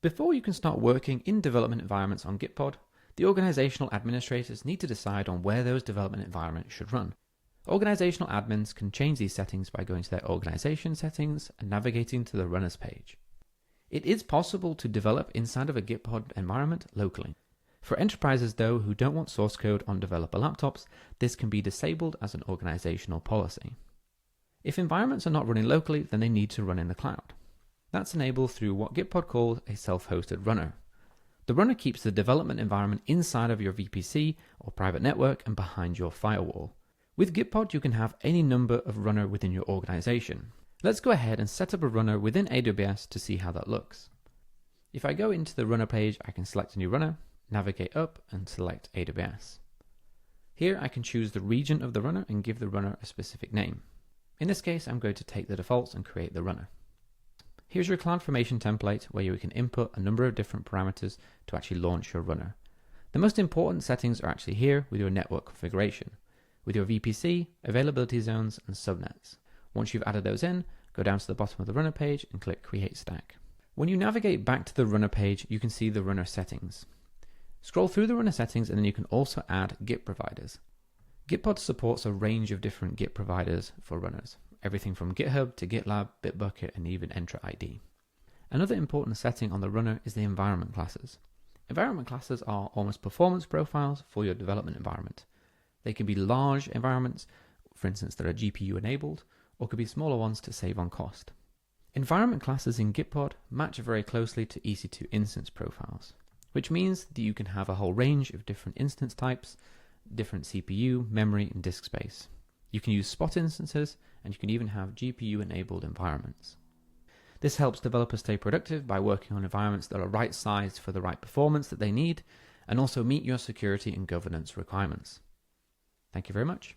Before you can start working in development environments on Gitpod, the organizational administrators need to decide on where those development environments should run. Organizational admins can change these settings by going to their organization settings and navigating to the runners page. It is possible to develop inside of a Gitpod environment locally. For enterprises though who don't want source code on developer laptops, this can be disabled as an organizational policy. If environments are not running locally, then they need to run in the cloud. That's enabled through what Gitpod calls a self-hosted runner. The runner keeps the development environment inside of your VPC or private network and behind your firewall. With Gitpod, you can have any number of runner within your organization. Let's go ahead and set up a runner within AWS to see how that looks. If I go into the runner page, I can select a new runner, navigate up and select AWS. Here I can choose the region of the runner and give the runner a specific name. In this case, I'm going to take the defaults and create the runner. Here's your CloudFormation template where you can input a number of different parameters to actually launch your runner. The most important settings are actually here with your network configuration, with your VPC, availability zones and subnets. Once you've added those in, go down to the bottom of the runner page and click Create Stack. When you navigate back to the runner page, you can see the runner settings. Scroll through the runner settings and then you can also add Git providers. Gitpod supports a range of different Git providers for runners, everything from GitHub to GitLab, Bitbucket and even Entra ID. Another important setting on the runner is the environment classes. Environment classes are almost performance profiles for your development environment. They can be large environments, for instance that are GPU enabled, or could be smaller ones to save on cost. Environment classes in Gitpod match very closely to EC2 instance profiles, which means that you can have a whole range of different instance types, different CPU, memory, and disk space. You can use spot instances, and you can even have GPU-enabled environments. This helps developers stay productive by working on environments that are right-sized for the right performance that they need, and also meet your security and governance requirements. Thank you very much.